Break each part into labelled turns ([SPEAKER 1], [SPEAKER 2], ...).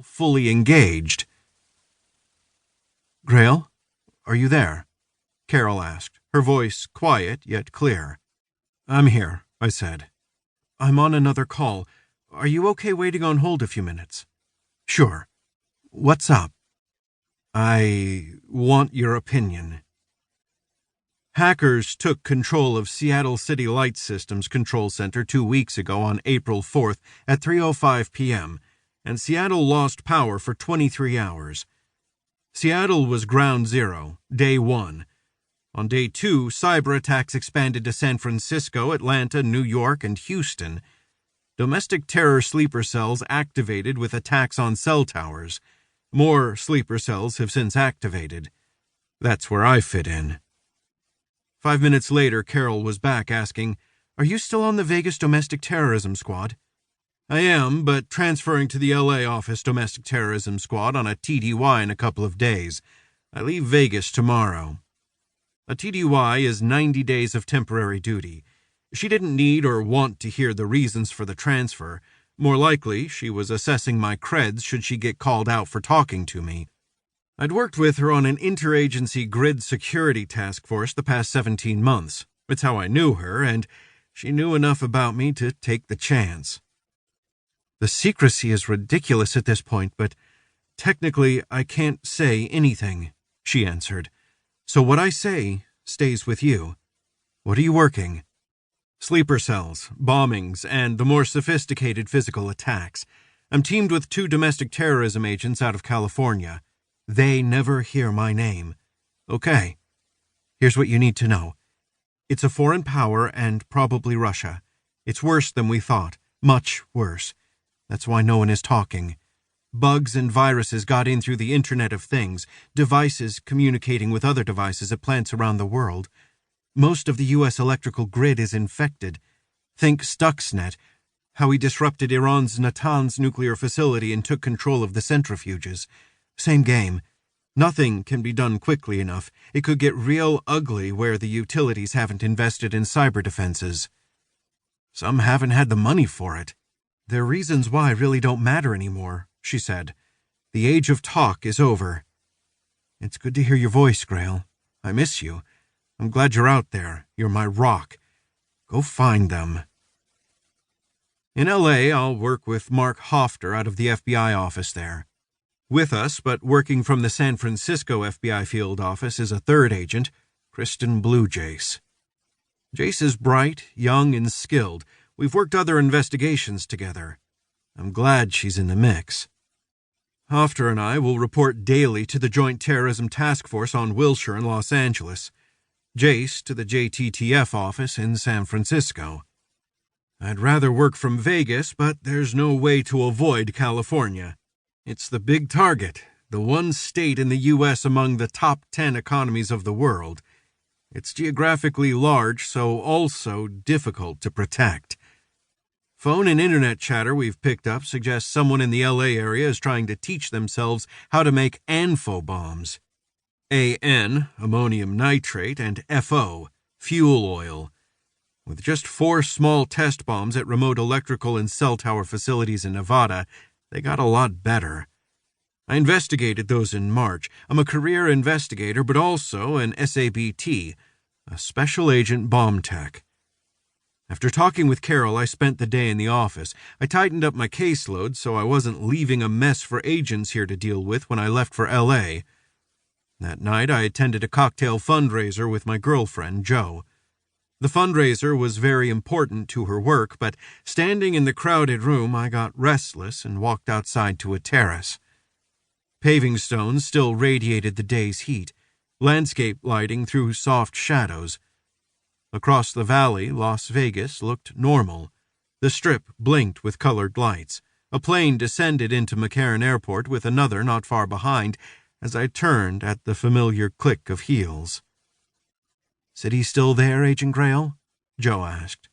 [SPEAKER 1] fully engaged. "Grale, are you there?" Carol asked, her voice quiet yet clear. "I'm here," I said. "I'm on another call. Are you okay waiting on hold a few minutes?" "Sure. What's up?" "I want your opinion." Hackers took control of Seattle City Light Systems Control Center 2 weeks ago on April 4th at 3:05 p.m., and Seattle lost power for 23 hours. Seattle was ground zero, day 1. On day 2, cyber attacks expanded to San Francisco, Atlanta, New York, and Houston. Domestic terror sleeper cells activated with attacks on cell towers. More sleeper cells have since activated. That's where I fit in. 5 minutes later, Carol was back asking, "Are you still on the Vegas Domestic Terrorism Squad?" "I am, but transferring to the LA office Domestic Terrorism Squad on a TDY in a couple of days. I leave Vegas tomorrow." A TDY is 90 days of temporary duty. She didn't need or want to hear the reasons for the transfer. More likely, she was assessing my creds should she get called out for talking to me. I'd worked with her on an interagency grid security task force the past 17 months. It's how I knew her, and she knew enough about me to take the chance. "The secrecy is ridiculous at this point, but technically I can't say anything," she answered. "So what I say stays with you. What are you working?" "Sleeper cells, bombings, and the more sophisticated physical attacks. I'm teamed with 2 domestic terrorism agents out of California. They never hear my name." "Okay. Here's what you need to know. It's a foreign power and probably Russia. It's worse than we thought. Much worse. That's why no one is talking. Bugs and viruses got in through the Internet of Things, devices communicating with other devices at plants around the world. Most of the U.S. electrical grid is infected. Think Stuxnet, how he disrupted Iran's Natanz nuclear facility and took control of the centrifuges. Same game. Nothing can be done quickly enough. It could get real ugly where the utilities haven't invested in cyber defenses. Some haven't had the money for it. Their reasons why really don't matter anymore," she said. "The age of talk is over." "It's good to hear your voice, Grale. I miss you. I'm glad you're out there. You're my rock. Go find them." In L.A., I'll work with Mark Hofter out of the FBI office there. With us, but working from the San Francisco FBI field office, is a 3rd agent, Kristen Blue Jace. Jace is bright, young, and skilled. We've worked other investigations together. I'm glad she's in the mix. Hofter and I will report daily to the Joint Terrorism Task Force on Wilshire in Los Angeles. Jace to the JTTF office in San Francisco. I'd rather work from Vegas, but there's no way to avoid California. It's the big target, the one state in the U.S. among the top 10 economies of the world. It's geographically large, so also difficult to protect. Phone and internet chatter we've picked up suggests someone in the L.A. area is trying to teach themselves how to make ANFO bombs. AN, ammonium nitrate, and FO, fuel oil. With just 4 small test bombs at remote electrical and cell tower facilities in Nevada, they got a lot better. I investigated those in March. I'm a career investigator, but also an SABT, a Special Agent Bomb Tech. After talking with Carol, I spent the day in the office. I tightened up my caseload so I wasn't leaving a mess for agents here to deal with when I left for L.A. That night, I attended a cocktail fundraiser with my girlfriend, Jo. The fundraiser was very important to her work, but standing in the crowded room, I got restless and walked outside to a terrace. Paving stones still radiated the day's heat, landscape lighting threw soft shadows. Across the valley, Las Vegas looked normal. The Strip blinked with colored lights. A plane descended into McCarran Airport with another not far behind as I turned at the familiar click of heels. "City still there, Agent Grale?" Jo asked.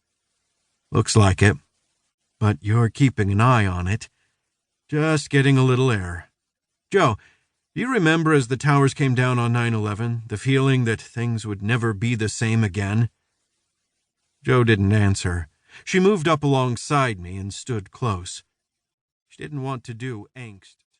[SPEAKER 1] "Looks like it. But you're keeping an eye on it. Just getting a little air. Jo, do you remember as the towers came down on 9/11, the feeling that things would never be the same again?" Jo didn't answer. She moved up alongside me and stood close. She didn't want to do angst.